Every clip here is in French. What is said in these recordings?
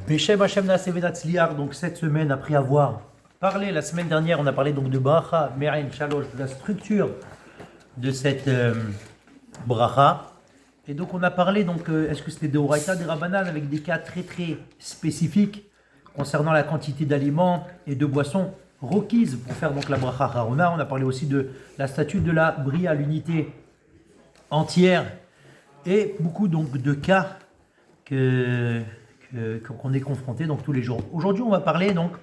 Beshem Hashem Naasevet Tzliar, donc cette semaine, après avoir parlé, la semaine dernière, on a parlé donc de Bracha, Me'ain, Shalosh, de la structure de cette Bracha. Et donc on a parlé, donc, est-ce que c'était des Oraita, des Rabbanan, avec des cas très très spécifiques concernant la quantité d'aliments et de boissons requises pour faire donc la Bracha Harona. On a parlé aussi de la statue de la Bria, l'unité entière, et beaucoup donc de cas qu'on est confronté donc tous les jours. Aujourd'hui, on va parler donc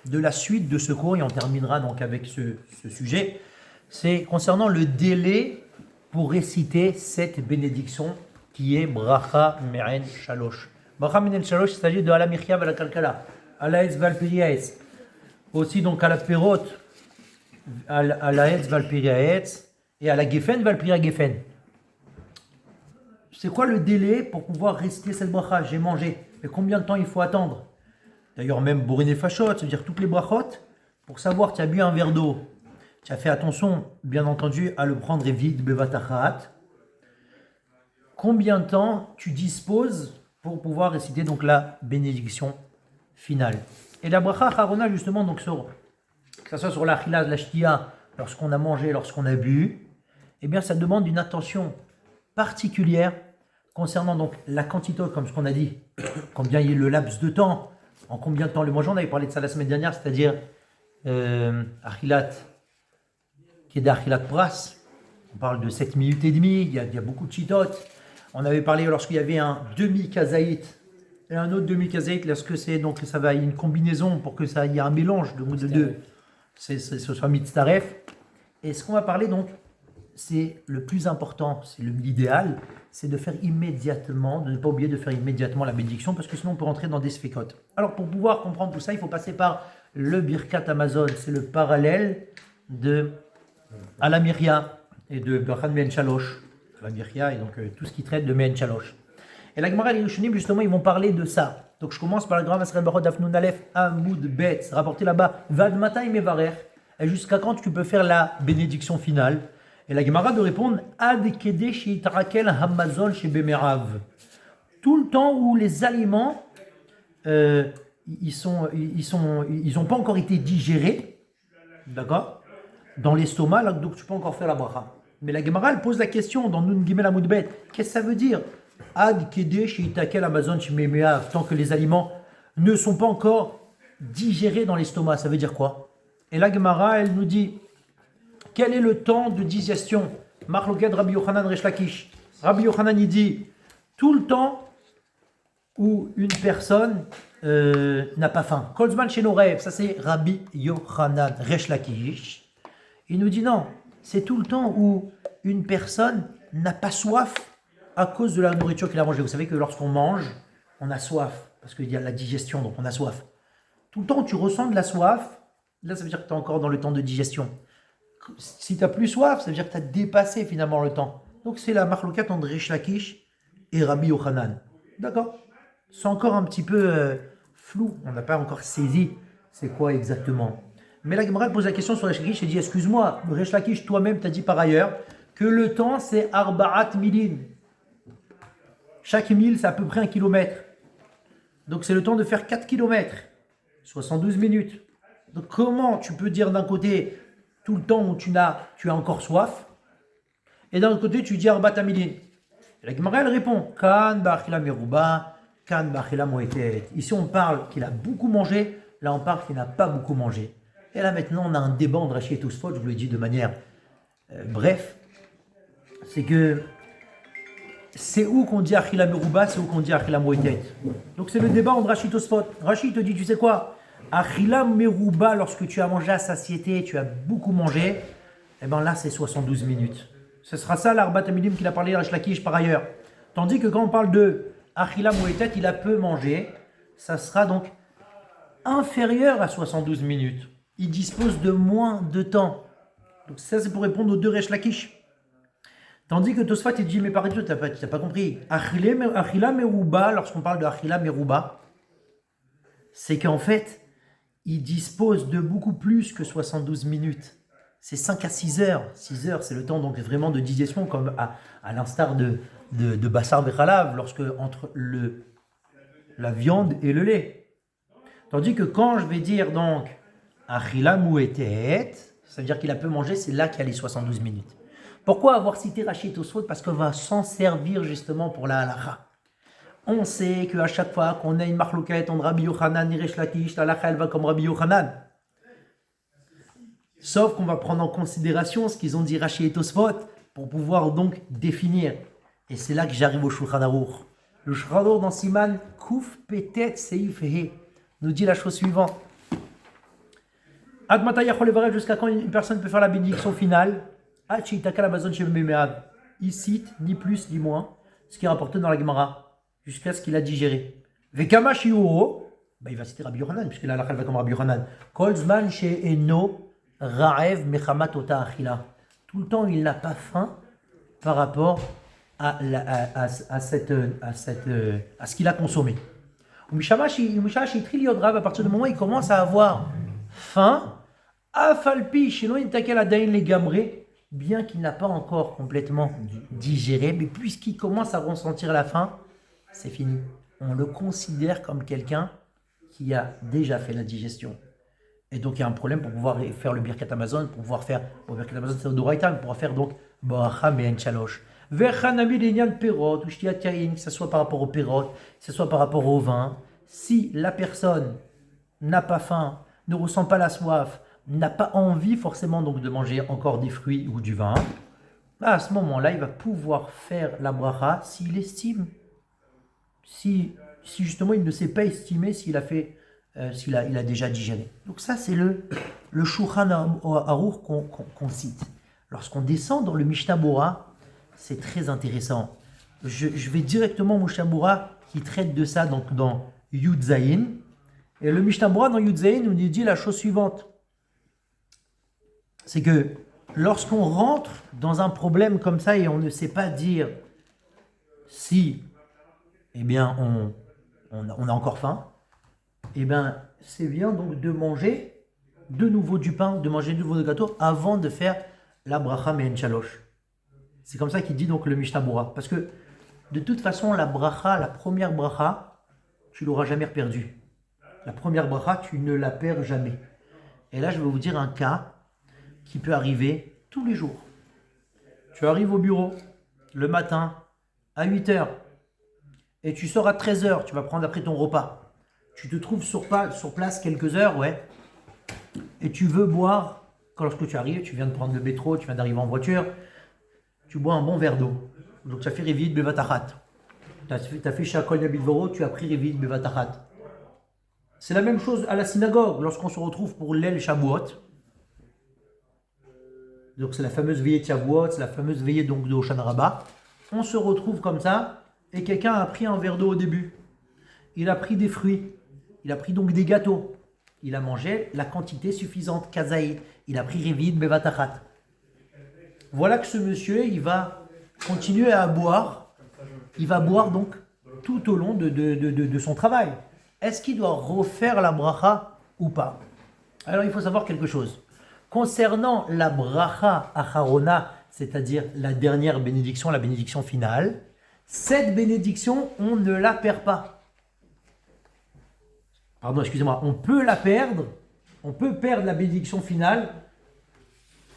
de la suite de ce cours et on terminera donc avec ce sujet. C'est concernant le délai pour réciter cette bénédiction qui est Bracha Me'en Shalosh. Bracha Me'en Shalosh, il s'agit de Ala Michya Vala Kalkala, Ala Etz Val Piriaetz, aussi donc à la Perot, à la Etz Val Piriaetz et à la Geffen Val Piria Geffen. C'est quoi le délai pour pouvoir réciter cette bracha? J'ai mangé. Mais combien de temps il faut attendre? D'ailleurs, même Bourine et Fachot, c'est-à-dire toutes les brachot, pour savoir tu as bu un verre d'eau, tu as fait attention, bien entendu, à le prendre vide, bevatachat. Combien de temps tu disposes pour pouvoir réciter donc la bénédiction finale? Et la bracha harona, justement, donc que ce soit sur la chila, la shtia, lorsqu'on a mangé, lorsqu'on a bu, eh bien, ça demande une attention particulière concernant donc la quantité, comme ce qu'on a dit, combien il y a le laps de temps, en combien de temps le manger. On avait parlé de ça la semaine dernière, c'est-à-dire achilat, qui est d'achilat pras. On parle de 7 minutes et demie, il y a beaucoup de chitotes. On avait parlé lorsqu'il y avait un demi-kazaït et un autre demi-kazaït, lorsque c'est donc ça va y une combinaison pour que ça y ait un mélange de deux, ce soit mitzaref. Et ce qu'on va parler donc, c'est le plus important, c'est l'idéal, c'est de faire immédiatement, de ne pas oublier de faire immédiatement la bénédiction, parce que sinon on peut rentrer dans des sfécotes. Alors pour pouvoir comprendre tout ça, il faut passer par le Birkat Amazon, c'est le parallèle de Alamiria et de Birkat Me'en Shalosh. Alamiria et donc tout ce qui traite de Me'en Shalosh. Et la Gemara et les Rishonim, justement, ils vont parler de ça. Donc je commence par la Gemara Maseret Barot Dafnun Aleph Amoud Bet, rapporté là-bas, Vad Matay Mevarer, et jusqu'à quand tu peux faire la bénédiction finale? Et la Gemara de répondre Ad Kedesh Yitarakel Hamazon chez Bemerav. Tout le temps où les aliments ils ont pas encore été digérés, d'accord, dans l'estomac, donc tu peux encore faire la bracha. Mais la Gemara elle pose la question dans Nun Gimel Amud Bet, qu'est-ce que ça veut dire Ad Kedesh Yitarakel Hamazon chez Bemerav, tant que les aliments ne sont pas encore digérés dans l'estomac, ça veut dire quoi? Et la Gemara elle nous dit quel est le temps de digestion? Marloket Rabbi Yochanan Resh Lakish. Rabbi Yochanan il dit tout le temps où une personne n'a pas faim. Kolzman chez nos rêves, ça c'est Rabbi Yochanan Resh Lakish. Il nous dit non, c'est tout le temps où une personne n'a pas soif à cause de la nourriture qu'il a mangée. Vous savez que lorsqu'on mange, on a soif parce qu'il y a la digestion, donc on a soif. Tout le temps où tu ressens de la soif, là ça veut dire que tu es encore dans le temps de digestion. Si tu n'as plus soif, ça veut dire que tu as dépassé finalement le temps. Donc c'est la marloquette entre Resh Lakish et Rabbi Yochanan. D'accord? C'est encore un petit peu flou. On n'a pas encore saisi c'est quoi exactement. Mais la Gemara pose la question sur Resh Lakish et dit excuse-moi, Resh Lakish, toi-même, tu as dit par ailleurs que le temps c'est Arba'at Milin. Chaque mille, c'est à peu près 1 kilomètre. Donc c'est le temps de faire 4 kilomètres. 72 minutes. Donc comment tu peux dire d'un côté tout le temps où tu as encore soif, et d'un autre côté, tu dis Arbat Amilin. La Gemara, elle répond Kan Ba'achila Meruba, Kan Ba'achila Moetet. Ici, on parle qu'il a beaucoup mangé, là, on parle qu'il n'a pas beaucoup mangé. Et là, maintenant, on a un débat entre Rashi et Tosfot, je vous l'ai dit de manière bref. C'est que c'est où qu'on dit Achila Meruba, c'est où qu'on dit Achila Moetet. Donc, c'est le débat entre Rashi et Tosfot. Rashi te dit, tu sais quoi? Achila meruba, lorsque tu as mangé à satiété, tu as beaucoup mangé, et bien là c'est 72 minutes. Ce sera ça l'Arbat Amilim qu'il a parlé à Resh Lakish par ailleurs. Tandis que quand on parle de Achila Moetet, il a peu mangé, ça sera donc inférieur à 72 minutes. Il dispose de moins de temps. Donc ça c'est pour répondre aux deux Resh Lakish. Tandis que Tosfat il dit mais par exemple tu n'as pas compris. Achila meruba, lorsqu'on parle de Achila meruba, c'est qu'en fait il dispose de beaucoup plus que 72 minutes. C'est 5 à 6 heures. 6 heures, c'est le temps donc vraiment de digestion, comme à l'instar de Bassar Vechalav, lorsque entre la viande et le lait. Tandis que quand je vais dire donc Achila Mouetet, ça veut dire qu'il a pu manger, c'est là qu'il y a les 72 minutes. Pourquoi avoir cité Rashi et Tosfot? Parce qu'on va s'en servir justement pour la halakha. On sait qu'à chaque fois qu'on a une marloquette entre Rabbi Yochanan et Resh Lakish, la halakha elle va comme Rabbi Yochanan. Sauf qu'on va prendre en considération ce qu'ils ont dit Rashi et Tosfot pour pouvoir donc définir. Et c'est là que j'arrive au Shulchan Aruch. Le Shulchan Aruch dans Siman Kouf Petet Seif He nous dit la chose suivante. Ad mata yachol levarev, jusqu'à quand une personne peut faire la bénédiction finale? Ad sheitaka la bazon shememead. Il cite ni plus ni moins ce qui est rapporté dans la Gemara jusqu'à ce qu'il a digéré. Vekama shiuro, il va citer Rabbi Yochanan puisque la halakha va comme Rabbi Yochanan. Kol zman she'eno ra'ev mechamat ota achila. Tout le temps il n'a pas faim par rapport à ce qu'il a consommé. À partir du moment où il commence à avoir faim, bien qu'il n'a pas encore complètement digéré, mais puisqu'il commence à ressentir la faim, c'est fini. On le considère comme quelqu'un qui a déjà fait la digestion. Et donc il y a un problème pour pouvoir faire le Birkat Amazon, pour pouvoir faire, le Birkat Amazon c'est au Doraita, pour pouvoir faire donc Baracha Me'en Shalosh. Que ce soit par rapport au perot, que ce soit par rapport au vin, si la personne n'a pas faim, ne ressent pas la soif, n'a pas envie forcément donc de manger encore des fruits ou du vin, à ce moment-là, il va pouvoir faire la bracha s'il estime. Si justement il ne s'est pas estimé s'il a fait, s'il a déjà digéré. Donc ça c'est le Shulchan Aruch qu'on cite. Lorsqu'on descend dans le Mishnah Bora, c'est très intéressant. Je vais directement au Mishnah Bora qui traite de ça donc dans Yud Zayin. Et le Mishnah Bora dans Yud Zayin nous dit la chose suivante. C'est que lorsqu'on rentre dans un problème comme ça et on ne sait pas dire si on a encore faim, c'est bien donc de manger de nouveau du pain, de manger de nouveau du gâteau avant de faire la bracha me'en shalosh. C'est comme ça qu'il dit donc le Mishnah Bora. Parce que de toute façon, la première bracha, tu l'auras jamais perdue. La première bracha, tu ne la perds jamais. Et là, je vais vous dire un cas qui peut arriver tous les jours. Tu arrives au bureau le matin à 8h et tu sors à 13h, tu vas prendre après ton repas. Tu te trouves sur place quelques heures, et tu veux boire, lorsque tu arrives, tu viens de prendre le métro, tu viens d'arriver en voiture, tu bois un bon verre d'eau. Donc tu as fait Revit Bevatachat. Tu as fait Shakol Yabidvoro, tu as pris Revit Bevatachat. C'est la même chose à la synagogue, lorsqu'on se retrouve pour l'El Shavuot. Donc c'est la fameuse veillée de Shavuot, c'est la fameuse veillée donc de Hoshana Rabbah. On se retrouve comme ça, et quelqu'un a pris un verre d'eau au début. Il a pris des fruits, il a pris donc des gâteaux. Il a mangé la quantité suffisante, kazaï. Il a pris Revit Bevatachat. Voilà que ce monsieur, il va continuer à boire. Il va boire donc tout au long de son travail. Est-ce qu'il doit refaire la bracha ou pas? Alors il faut savoir quelque chose. Concernant la bracha acharona, c'est-à-dire la dernière bénédiction, la bénédiction finale, cette bénédiction, on ne la perd pas. Pardon, excusez-moi, on peut la perdre. On peut perdre la bénédiction finale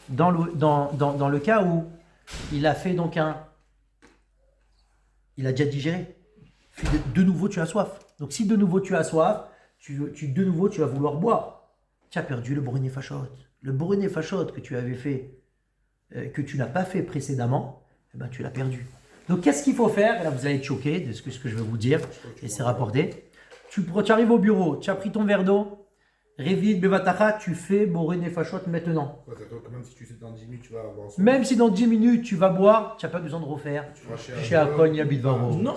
dans le cas où il a fait donc il a déjà digéré. De nouveau, tu as soif. Donc, si de nouveau tu as soif, de nouveau tu vas vouloir boire. Tu as perdu le Boré Nefashot. Le Boré Nefashot que tu avais fait, que tu n'as pas fait précédemment, tu l'as perdu. Donc, qu'est-ce qu'il faut faire? Là, vous allez être choqué de ce que je vais vous dire, et c'est rapporté. Tu arrives au bureau, tu as pris ton verre d'eau, Revit Bevatachat, tu fais Boré Nefashot maintenant. Même si tu sais dans 10 minutes, tu vas avoir. Même si dans 10 minutes tu vas boire, tu n'as pas besoin de refaire. Shiakol Niyabidvaro. Non.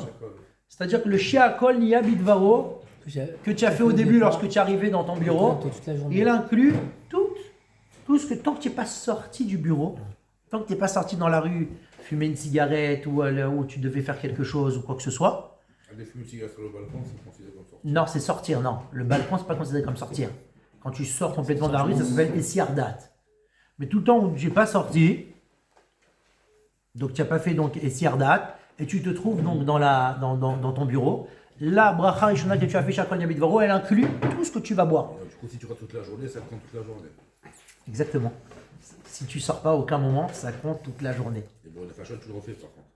C'est-à-dire que le Shiakol Niyabidvaro que tu as fait au début lorsque tu es arrivé dans ton bureau, il inclut tout ce que tant que tu n'es pas sorti du bureau, tant que tu n'es pas sorti dans la rue, fumer une cigarette ou où tu devais faire quelque chose ou quoi que ce soit. Aller fumer une cigarette sur le balcon, c'est considéré comme sortir. Non, c'est sortir, non. Le balcon, c'est pas considéré comme sortir. Quand tu sors complètement de la rue, ça s'appelle Essiardat. Mais tout le temps où tu n'es pas sorti, donc tu n'as pas fait donc Essiardat, et tu te trouves donc dans ton bureau, la bracha rishona que tu as fait chaque Yom Dvaro, elle inclut tout ce que tu vas boire. Du coup, si tu restes toute la journée, ça prend toute la journée. Exactement. Si tu sors pas à aucun moment, ça compte toute la journée. Et bon, les fachos, tu le refais par contre.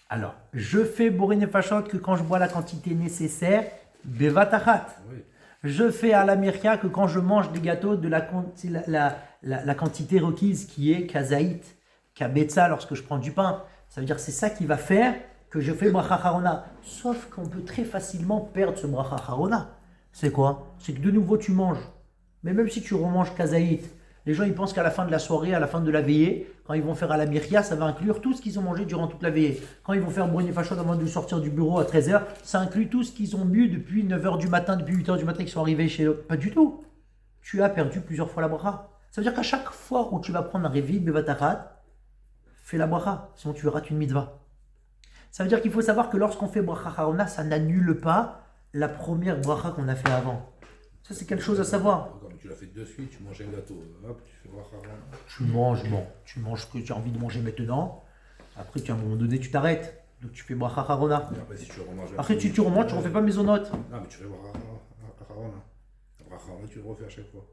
Alors, je fais Boré Nefashot que quand je bois la quantité nécessaire, Bevatachat. Oui. Je fais à la mirka que quand je mange des gâteaux de la quantité requise qui est kazaït, kabetza lorsque je prends du pain. Ça veut dire que c'est ça qui va faire que je fais bracha harona. Sauf qu'on peut très facilement perdre ce bracha harona. C'est quoi? C'est que de nouveau tu manges. Mais même si tu remanges kazaït, les gens ils pensent qu'à la fin de la soirée, à la fin de la veillée, quand ils vont faire à la mirkia, ça va inclure tout ce qu'ils ont mangé durant toute la veillée. Quand ils vont faire brûler fachot avant de sortir du bureau à 13h, ça inclut tout ce qu'ils ont bu depuis 9h du matin, depuis 8h du matin qu'ils sont arrivés chez eux. Pas du tout. Tu as perdu plusieurs fois la bracha. Ça veut dire qu'à chaque fois où tu vas prendre un réveil, bevatachat, fais la bracha, sinon tu rates une mitzvah. Ça veut dire qu'il faut savoir que lorsqu'on fait bracha harona, ça n'annule pas la première bracha qu'on a fait avant. Ça, c'est quelque chose à savoir. Comme tu l'as fait de suite, tu manges un gâteau, hop, tu fais bracha harona. Tu manges ce que tu as envie de manger maintenant. Après, à un moment donné, tu t'arrêtes. Donc, tu fais bracha harona. Et après, si tu remanges. Après, tu remontes, tu refais pas mésonote. Non, mais tu fais bracha harona. Bracha harona, tu le refais à chaque fois.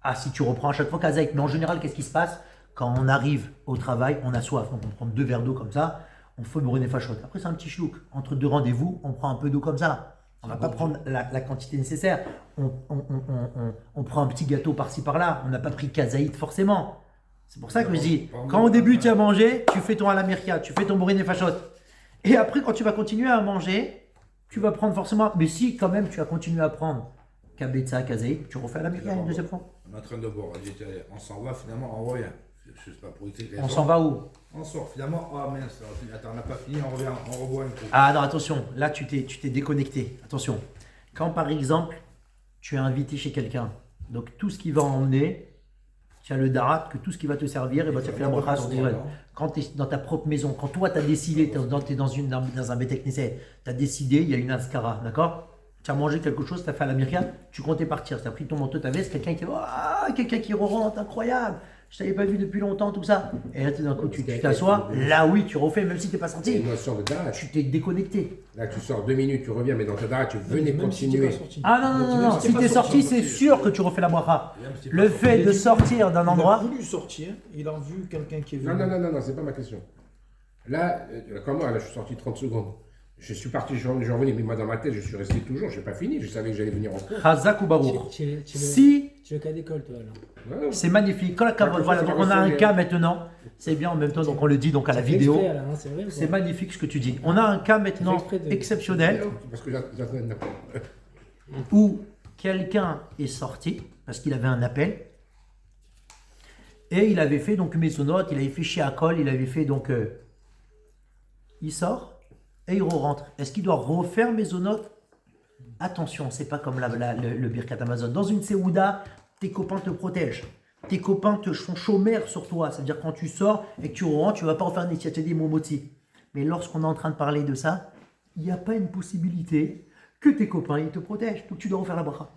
Ah, si tu reprends à chaque fois kazaïk. Mais en général, qu'est-ce qui se passe? Quand on arrive au travail, on a soif. Donc, on prend 2 verres d'eau comme ça. On fait brûler fachot. Après, c'est un petit chlouk. Entre 2 rendez-vous, on prend un peu d'eau comme ça. On ne va pas prendre la quantité nécessaire. On prend un petit gâteau par-ci par-là. On n'a pas pris kazaït forcément. C'est pour ça que je dis, quand au début tu as mangé, tu fais ton alamirka, tu fais ton bourrine fachot. Et après, quand tu vas continuer à manger, tu vas prendre forcément. Mais si quand même tu as continué à prendre kabetza, kazaït, tu refais alamirka une deuxième fois. On est en train de boire. On s'en va finalement, on revient. Je sais pas pour On s'en va où? On sort finalement. Ah mince, attends, on n'a pas fini, on revient, on reboit un coup. Ah non, attention, là tu t'es déconnecté. Attention. Quand par exemple, tu es invité chez quelqu'un, donc tout ce qu'il va emmener, tu as le darat, que tout ce qui va te servir, et bah, tu as fait la bracha sur tes graines. Quand tu es dans ta propre maison, quand toi tu as décidé, tu es dans un bétek nessé, tu as décidé, il y a une askara, d'accord? Tu as mangé quelque chose, tu as fait à la mirka, tu comptais partir, tu as pris ton manteau, ta veste, quelqu'un qui rentre, incroyable, je t'avais pas vu depuis longtemps, tout ça. Et là, tout d'un coup, tu t'assois, là oui, tu refais, même si tu n'es pas sorti. Tu t'es déconnecté. Là, tu sors 2 minutes, tu reviens, mais dans ta dara, tu venais continuer. Ah non. Si tu es sorti, c'est sûr que tu refais la bracha. Le fait de sortir d'un endroit. Il a voulu sortir, il a vu quelqu'un qui est venu. Non, c'est pas ma question. Là, comme moi, là, je suis sorti 30 secondes. Je suis parti, je suis revenu, mais moi, dans ma tête, je suis resté toujours, je n'ai pas fini, je savais que j'allais venir en cours. Chazak ou Baruch. Si. Tu es cas d'école, toi, là. Ouais. C'est magnifique. Quand la carotte, voilà, donc on a un cas maintenant. C'est bien en même temps, donc on le dit donc à la vidéo. C'est magnifique ce que tu dis. On a un cas maintenant exceptionnel Parce que j'attends un appel. où quelqu'un est sorti parce qu'il avait un appel et il avait fait donc mésonote, il avait fait shiakol, il avait fait donc il sort et il rentre. Est-ce qu'il doit refaire mésonote? Attention, c'est pas comme le Birkat Amazon. Dans une Seouda, tes copains te protègent. Tes copains te font chômeur sur toi. C'est-à-dire quand tu sors et que tu rentres, tu ne vas pas refaire un Nitiatedi Momoti. Mais lorsqu'on est en train de parler de ça, il n'y a pas une possibilité que tes copains ils te protègent. Donc tu dois refaire la bracha.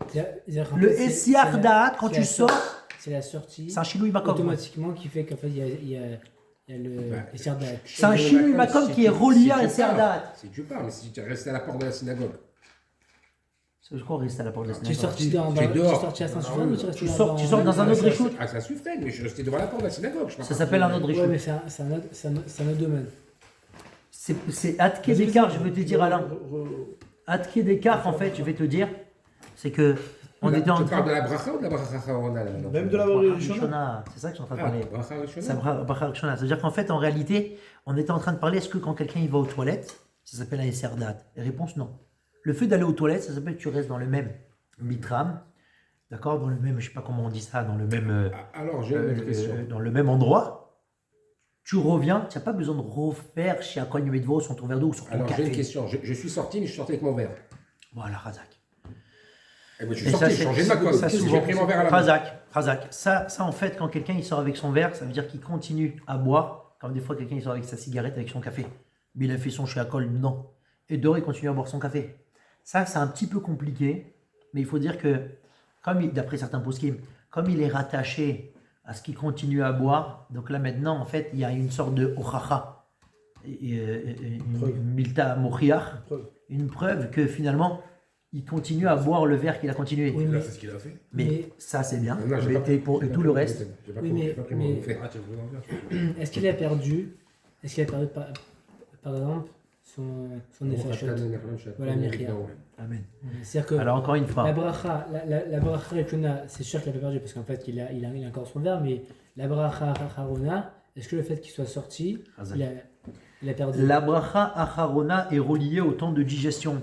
Le Essiardat, quand tu sors, c'est la sortie. C'est un Shiloui Makom. Automatiquement qui fait qu'en fait il y a le Essiardat. C'est un Shiloui Makom qui est relié à Essiardat. Si tu pars, mais si tu restes à la porte de la synagogue. Je crois rester à la porte de la Tu es synagogue. sorti à Saint-Suffren ou tu restes Tu sors dans un autre réchoute. Ah, ça suffrait, mais je suis resté devant la porte de la synagogue. Ça s'appelle un autre Ouais, réchoute. mais c'est un autre domaine. C'est Atke d'écart, je veux te dire, Alain. Atke d'écart, en fait, je vais te dire, c'est que on était en Tu parles train. de la bracha ou de la bracha harona là maintenant? Même de la Bracha Rishona. Rishona, c'est ça que je suis en train de parler. Bracha harona. C'est Bracha Rishona. C'est-à-dire qu'en fait, en réalité, on était en train de parler, est-ce que quand quelqu'un il va aux toilettes, ça s'appelle un Esserdat? Réponse non. Le fait d'aller aux toilettes, ça s'appelle que tu restes dans le même mitram, d'accord, dans le même, je sais pas comment on dit ça, dans le même, Alors, j'ai une question. dans le même endroit. Tu reviens, tu n'as pas besoin de refaire chez Akon Yomedvo sur ton verre d'eau ou sur ton Alors, café. j'ai une question. Je suis sorti, mais je suis sorti avec mon verre. Voilà, Razak. Eh ben, je suis sorti, j'ai changé de ma cause. J'ai pris mon verre à la main. Razak. Ça, en fait, quand quelqu'un il sort avec son verre, ça veut dire qu'il continue à boire. Comme des fois, quelqu'un il sort avec sa cigarette, avec son café. Mais il a fait son chez Akol, non. Et dehors, il continue à boire son café. Ça, c'est un petit peu compliqué. Mais il faut dire que, d'après certains poskim, comme il est rattaché à ce qu'il continue à boire, donc là maintenant, en fait, il y a une sorte de ochacha, une milta mochiach, une preuve que finalement, il continue à boire le verre qu'il a continué. Oui, Là, mais- c'est ce qu'il a fait. Mais ça, c'est bien. Non, j'ai Mais pas- et pour j'ai et pas tout pris le mon reste, thème. J'ai pas Oui, pris- mais- j'ai pas pris mon mais- thème. Ah, tu veux en dire Est-ce qu'il a perdu, par exemple, son effet shot? Voilà, Myriam. amen. C'est-à-dire que Alors encore une la fois, bracha, la bracha Rikuna, c'est sûr qu'il a pas perdu parce qu'en fait, il a encore son verre, mais la bracha Harona, est-ce que le fait qu'il soit sorti, il a perdu? la bracha acharona est reliée au temps de digestion.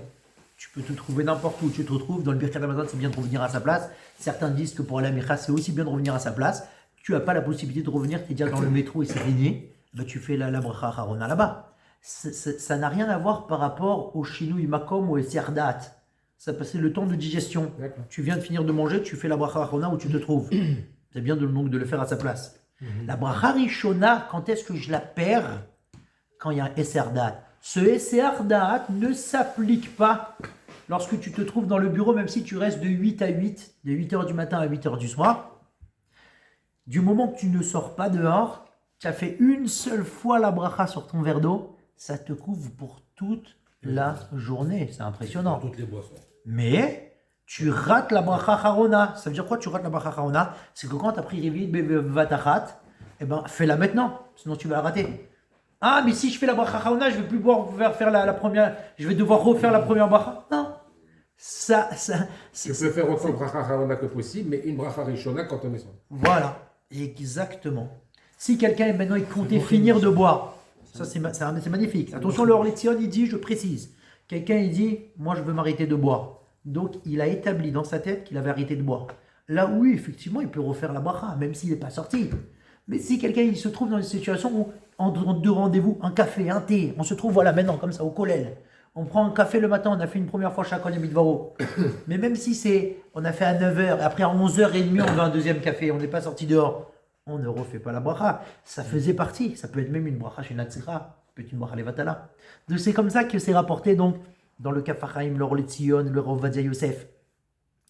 Tu peux te trouver n'importe où tu te retrouves. Dans le Birkat Hamazon, c'est bien de revenir à sa place. Certains disent que pour la Micha, c'est aussi bien de revenir à sa place. Tu n'as pas la possibilité de revenir, tu es déjà dans le métro et c'est fini. Bah, tu fais la bracha acharona là-bas. Ça n'a rien à voir par rapport au Shinui Makom ou au Serdat. Ça c'est le temps de digestion. D'accord. Tu viens de finir de manger, tu fais la bracha acharona où tu te trouves. C'est bien donc de le faire à sa place. La bracha rishona, quand est-ce que je la perds? Quand il y a un Esserdat. Ce Esserdat ne s'applique pas lorsque tu te trouves dans le bureau, même si tu restes de 8 à 8, de 8h du matin à 8h du soir. Du moment que tu ne sors pas dehors, tu as fait une seule fois la bracha sur ton verre d'eau, ça te couvre pour toute la journée. C'est impressionnant. Toutes les boissons. Mais tu rates la bracha harona. Ça veut dire quoi tu rates la bracha harona? C'est que quand tu as pris Rivit Vatachat, eh ben fais-la maintenant, sinon tu vas la rater. Ah, mais si je fais la bracha harona, je vais plus pouvoir faire la première, je vais devoir refaire la première bracha. Non. Tu peux faire autant de bracha harona que possible, mais une bracha rishona quand on est seul. Voilà, exactement. Si quelqu'un maintenant il comptait finir de boire, ça c'est magnifique. Attention, le Orlétion il dit, je précise, quelqu'un il dit, moi je veux m'arrêter de boire. Donc il a établi dans sa tête qu'il avait arrêté de boire. Là oui, effectivement, il peut refaire la bracha, même s'il n'est pas sorti. Mais si quelqu'un il se trouve dans une situation où, entre deux rendez-vous, un café, un thé, on se trouve voilà maintenant comme ça au collège. On prend un café le matin, on a fait une première fois chaque année Midvaro. Mais même si on a fait à 9h, après à 11h30, on veut un deuxième café, on n'est pas sorti dehors, on ne refait pas la bracha. Ça faisait partie, ça peut être même une bracha chez Natsira, ça peut être une bracha Levatala. Donc c'est comme ça que c'est rapporté donc dans le Kafachaim, le Roletzion, le Rovadia Yosef.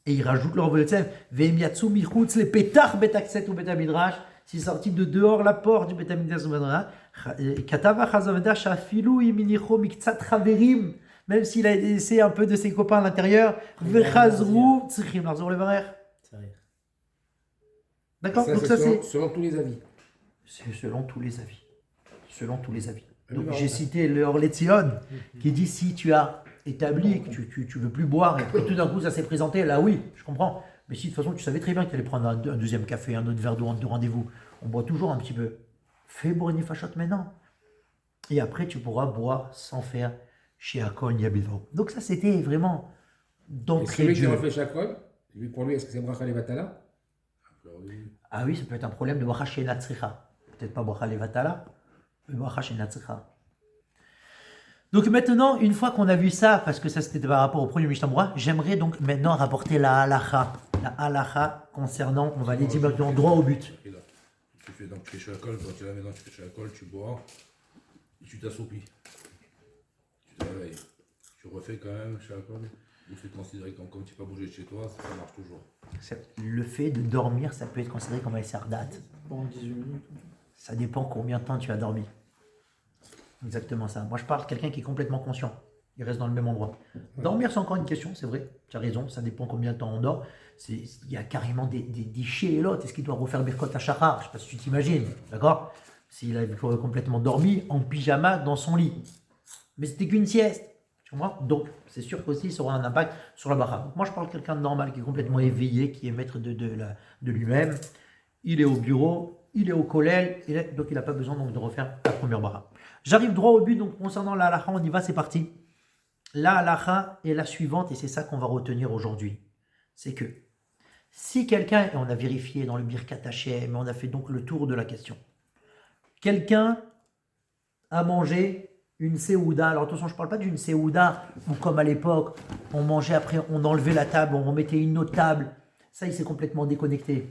Et il rajoute le Rovadia Yosef, Ve'em yatsu michutz le petach betakset ou betamidrash, s'il est sorti de dehors la porte du betamidrash ou betamidra, katava chazavada shafilu iminicho miktsat chaverim, même s'il a laissé un peu de ses copains à l'intérieur, vechazru tzrichim larzor levarer. C'est vrai. D'accord? Ça, Donc c'est ça c'est selon tous les avis. c'est selon tous les avis. Selon tous les avis. Donc non, j'ai non. cité le Orlétion qui dit si tu as établi que tu veux plus boire et que tout d'un coup ça s'est présenté, là oui, je comprends. Mais si de toute façon tu savais très bien que tu allais prendre un deuxième café, un autre verre d'eau de rendez-vous, on boit toujours un petit peu. Fais Borni Fachot maintenant. Et après tu pourras boire sans faire chez Akon Yabidro. Donc ça c'était vraiment Et d'entrée celui de qui jeu. refait chakol, pour lui, est-ce que c'est bracha levatala? Ah oui, ça peut être un problème de Bracha chez Natsricha. Peut-être pas Bracha Levatala, mais Bracha chez Natsricha. Donc maintenant, une fois qu'on a vu ça, parce que ça c'était par rapport au premier Mishnah Berurah, j'aimerais donc maintenant rapporter la halacha. La halacha concernant, on va aller directement droit au but. Et là, tu fais chez l'alcool, quand tu es là maintenant, tu fais chez l'alcool, tu bois, et tu t'assoupis. Tu te réveilles. Tu refais quand même chez l'alcool, ou c'est considéré comme tu n'as pas bougé de chez toi, ça marche toujours. Le fait de dormir, ça peut être considéré comme un sardat. Pendant 18 minutes. Ça dépend combien de temps tu as dormi. Exactement ça. Moi je parle de quelqu'un qui est complètement conscient. Il reste dans le même endroit. Dormir, c'est encore une question, c'est vrai. Tu as raison, ça dépend combien de temps on dort. Il y a carrément des chez et l'autre. Est-ce qu'il doit refaire Birkot à Shachar? Je ne sais pas si tu t'imagines, d'accord? S'il a complètement dormi en pyjama dans son lit. Mais c'était qu'une sieste. Tu vois? Donc, c'est sûr qu'aussi, ça aura un impact sur la bracha. Donc, moi, je parle de quelqu'un de normal, qui est complètement éveillé, qui est maître de lui-même. Il est au bureau, il est au collège, donc il n'a pas besoin donc, de refaire la première bracha. J'arrive droit au but, donc concernant la halacha, on y va, c'est parti. La halacha est la suivante, et c'est ça qu'on va retenir aujourd'hui. C'est que si quelqu'un, et on a vérifié dans le Birkat Hashem, mais on a fait donc le tour de la question, quelqu'un a mangé une séouda. Alors attention, je ne parle pas d'une séouda où comme à l'époque, on mangeait après, on enlevait la table, on remettait une autre table. Ça, il s'est complètement déconnecté.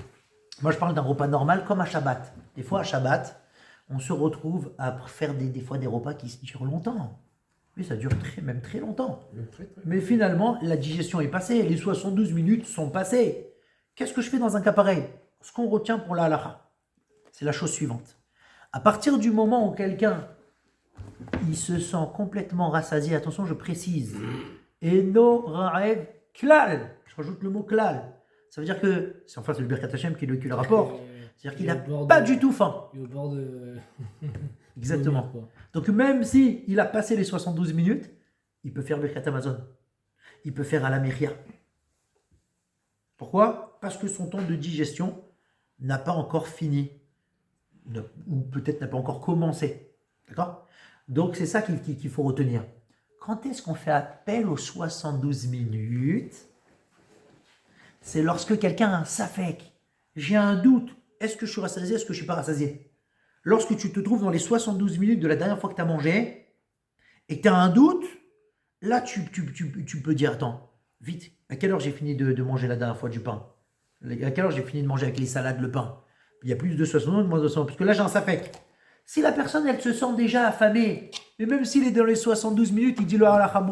Moi, je parle d'un repas normal comme à Shabbat. Des fois, à Shabbat, on se retrouve à faire des fois des repas qui durent longtemps. Oui, ça dure même très longtemps. Mais finalement, la digestion est passée. Les 72 minutes sont passées. Qu'est-ce que je fais dans un cas pareil? Ce qu'on retient pour la halacha, c'est la chose suivante. À partir du moment où quelqu'un il se sent complètement rassasié. Attention, je précise. Eno ra'ev klal. Je rajoute le mot klal. Ça veut dire que, c'est enfin c'est le Birkat Hashem qui le rapporte. C'est-à-dire qu'il n'a pas du tout faim. Il est au bord de. Exactement. Quoi. Donc même si il a passé les 72 minutes, il peut faire Birkat Amazon. Il peut faire à la Myria. Pourquoi? Parce que son temps de digestion n'a pas encore fini. Ou peut-être n'a pas encore commencé. D'accord? Donc c'est ça qu'il faut retenir. Quand est-ce qu'on fait appel aux 72 minutes? C'est lorsque quelqu'un a un safek. J'ai un doute. Est-ce que je suis rassasié? Est-ce que je ne suis pas rassasié? Lorsque tu te trouves dans les 72 minutes de la dernière fois que tu as mangé et que tu as un doute, là tu peux dire, attends, vite, à quelle heure j'ai fini de manger la dernière fois du pain? À quelle heure j'ai fini de manger avec les salades le pain? Il y a plus de 72, moins de 60, parce que là j'ai un safek. Si la personne elle se sent déjà affamée, et même s'il est dans les 72 minutes, il dit le halakha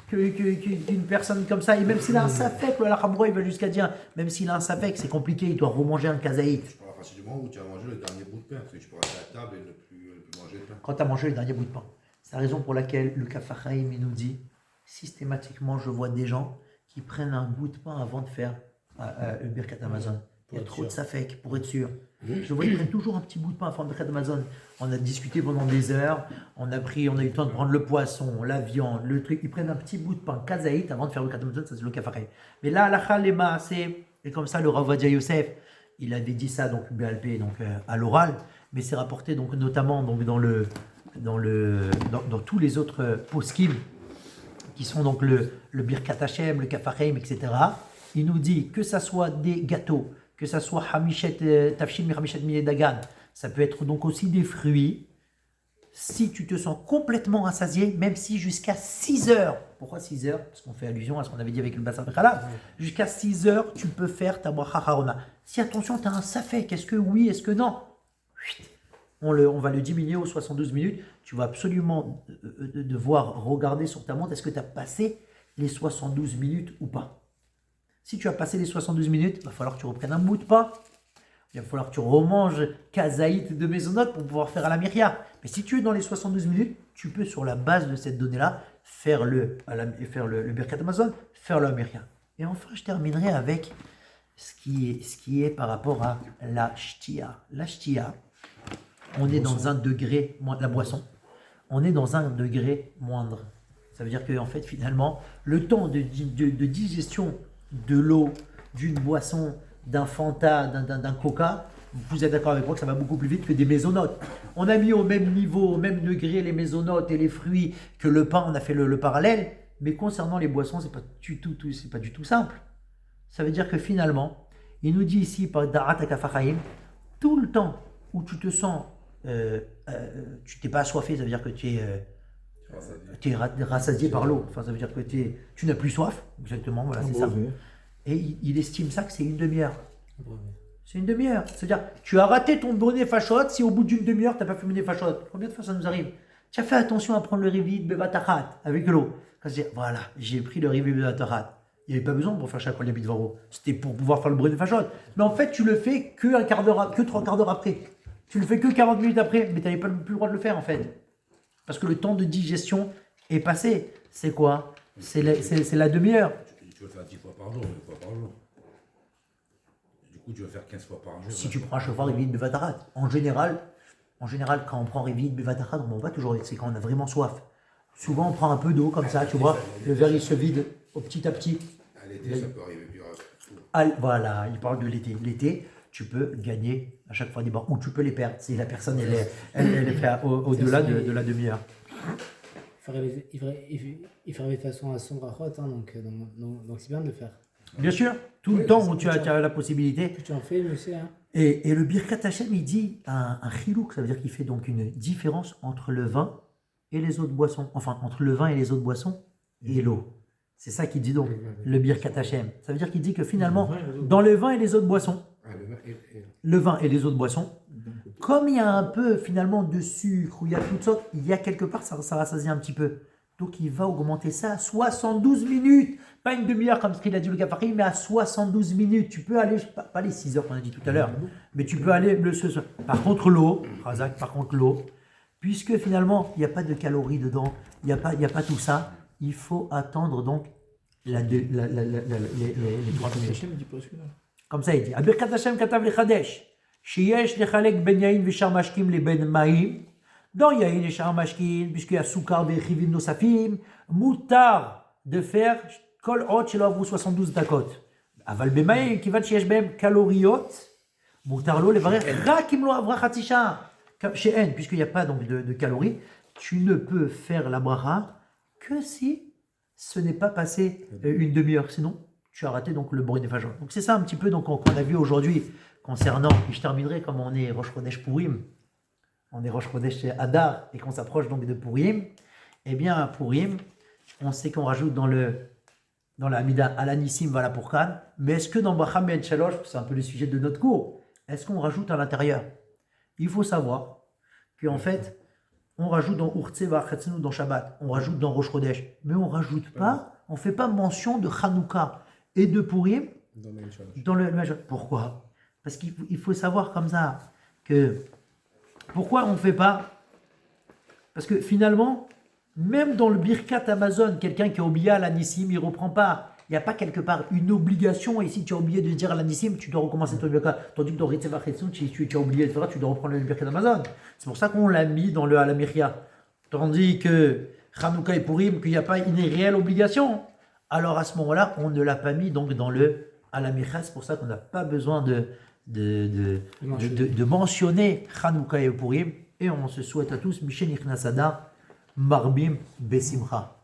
qu'une personne comme ça, et même s'il a un safek, le halakha il va jusqu'à dire, même s'il a un safek, c'est compliqué, il doit remanger un kazaït. Je parle à partir du moment où tu as mangé le dernier bout de pain, parce que tu peux rester à la table et ne plus manger de pain. Quand tu as mangé le dernier bout de pain. C'est la raison pour laquelle le Kaf HaChaim il nous dit, systématiquement, je vois des gens qui prennent un bout de pain avant de faire le Birkat Amazon. Il y a trop de safek pour être sûr. Je vois, ils prennent toujours un petit bout de pain avant le Birkat Amazon. On a discuté pendant des heures, on a eu le temps de prendre le poisson, la viande, le truc. Ils prennent un petit bout de pain kazaït avant de faire le Birkat Amazon, ça c'est le Kaf HaChaim. Mais là, la Khalema, c'est comme ça, le Rav Ovadia Yosef, il avait dit ça donc BLP, donc à l'oral, mais c'est rapporté donc notamment donc dans tous les autres poskim qui sont donc le Birkat Hashem, le Kaf HaChaim, etc. Il nous dit que ça soit des gâteaux, que ça soit Hamishet Tafshin Hamishet Miyeh Dagan, ça peut être donc aussi des fruits. Si tu te sens complètement rassasié, même si jusqu'à 6 heures, pourquoi 6 heures? Parce qu'on fait allusion à ce qu'on avait dit avec le Basar Bekhala, jusqu'à 6 heures, tu peux faire ta bracha harona. Si attention, tu as un safek, est-ce que oui, est-ce que non? On va le diminuer aux 72 minutes. Tu vas absolument devoir regarder sur ta montre, est-ce que tu as passé les 72 minutes ou pas? Si tu as passé les 72 minutes, il va falloir que tu reprennes un bout de pain. Il va falloir que tu remanges kazaït de mésonote pour pouvoir faire à la myria. Mais si tu es dans les 72 minutes, tu peux, sur la base de cette donnée-là, faire le Birkat Amazon, faire la myria. Et enfin, je terminerai avec ce qui est par rapport à la shtia. La shtia, on est dans un degré, la boisson, on est dans un degré moindre. Ça veut dire que, en fait, finalement, le temps de digestion de l'eau, d'une boisson, d'un Fanta, d'un Coca, vous êtes d'accord avec moi que ça va beaucoup plus vite que des mésonotes. On a mis au même niveau, au même degré les mésonotes et les fruits que le pain, on a fait le parallèle, mais concernant les boissons, c'est pas du tout simple. Ça veut dire que finalement, il nous dit ici par Darat Kaf HaChaim, tout le temps où tu te sens, tu t'es pas assoiffé, ça veut dire que tu es rassasié par l'eau. Enfin, ça veut dire que tu n'as plus soif, exactement, voilà, c'est ça. Et il estime ça que c'est une demi-heure. C'est une demi-heure. C'est-à-dire, tu as raté ton bonnet fachot si au bout d'une demi-heure, tu n'as pas fait bonnet fachot. Combien de fois ça nous arrive? Tu as fait attention à prendre le rivit bevatachat avec l'eau. Quand je dis, voilà, j'ai pris le rivit bevatachat. Il n'y avait pas besoin pour faire chaque fois les bitvaro. C'était pour pouvoir faire le bonnet fachot. Mais en fait, tu le fais que 3 quarts d'heure après. Tu le fais que 40 minutes après. Mais tu n'avais pas plus le droit de le faire en fait. Parce que le temps de digestion est passé. C'est quoi? C'est la demi-heure. Tu veux faire 10 fois par jour, 9 fois par jour. Du coup, tu vas faire 15 fois par jour. Si tu prends un chauffard Rivit Bevatarat, en général, quand on prend Rivit Bevatarat, on ne va pas toujours, c'est quand on a vraiment soif. Souvent, on prend un peu d'eau comme ça, tu vois, le verre il se vide petit à petit. À l'été, ça peut arriver plus rapide. Voilà, il parle de l'été. L'été, tu peux gagner à chaque fois des barres, ou tu peux les perdre si la personne elle est fait au-delà de la demi-heure. Il fait de façon à son rachot, hein, donc c'est bien de le faire. Bien sûr, tout le temps où tu as la possibilité. Que tu en fais, monsieur. Hein. Et le Birkat Hashem, il dit un chilouk, ça veut dire qu'il fait donc une différence entre le vin et les autres boissons. Enfin, entre le vin et les autres boissons et l'eau. C'est ça qu'il dit donc, le Birkat Hashem. Ça veut dire qu'il dit que finalement, dans le vin et les autres boissons, le vin et les autres boissons, comme il y a un peu finalement de sucre, ou il y a toutes sortes, il y a quelque part, ça rassasie un petit peu. Donc il va augmenter ça à 72 minutes. Pas une demi-heure comme ce qu'il a dit le Kaf HaChaim, mais à 72 minutes. Tu peux aller, pas les 6 heures qu'on a dit tout à l'heure, mais tu peux aller ce soir. Par contre l'eau, puisque finalement, il n'y a pas de calories dedans, il n'y a pas tout ça, il faut attendre donc les 3 minutes. Hachem dit pas celui-là. Comme ça, il dit Abirkat Hashem katav lechadesh, sheyesh lechalek ben yain veshar mashkim le ben maïm. Dans yain et shar mashkim, puisqu'il y a soukar vechivim nosafim, moutar de faire kol hot shelo avru 72 dakot. Aval bemaïm kivat sheyesh behem kaloriot, moutar lo levarer rak im lo avra chatzi shah. Chez N, puisqu'il n'y a pas donc de calories, tu ne peux faire la bracha que si ce n'est pas passé une demi-heure. Sinon, tu as raté donc le bruit des fajor. Donc c'est ça un petit peu donc, qu'on a vu aujourd'hui concernant, et je terminerai comme on est Rosh Chodesh Purim, on est Rosh Chodesh Adar et qu'on s'approche donc de Purim. Eh bien à Purim, on sait qu'on rajoute dans la Amida Alanissim Vala Purkan, mais est-ce que dans Bracha Ben Shalosh, c'est un peu le sujet de notre cours, est-ce qu'on rajoute à l'intérieur? Il faut savoir qu'en fait, on rajoute dans Urtse V'Achatzenu dans Shabbat, on rajoute dans Rosh Chodesh, mais on rajoute pas, on fait pas mention de Hanouka et de Purim dans le Major. Pourquoi? Parce qu'il faut savoir comme ça que pourquoi on fait pas? Parce que finalement, même dans le Birkat Amazon, quelqu'un qui a oublié à l'Anissim, il reprend pas. Il n'y a pas quelque part une obligation, et si tu as oublié de dire à l'Anissim, tu dois recommencer ton Birkat. Tandis que dans Ritzeva Chetson, si tu as oublié, etc., tu dois reprendre le Birkat Amazon. C'est pour ça qu'on l'a mis dans le Alamiria. Tandis que Hanouka et Purim, qu'il n'y a pas une réelle obligation. Alors à ce moment-là, on ne l'a pas mis donc dans le Alamiria. C'est pour ça qu'on n'a pas besoin de mentionner Hanouka et Purim. Et on se souhaite à tous, Mishen Ichnas Adar, Marbim Besimcha.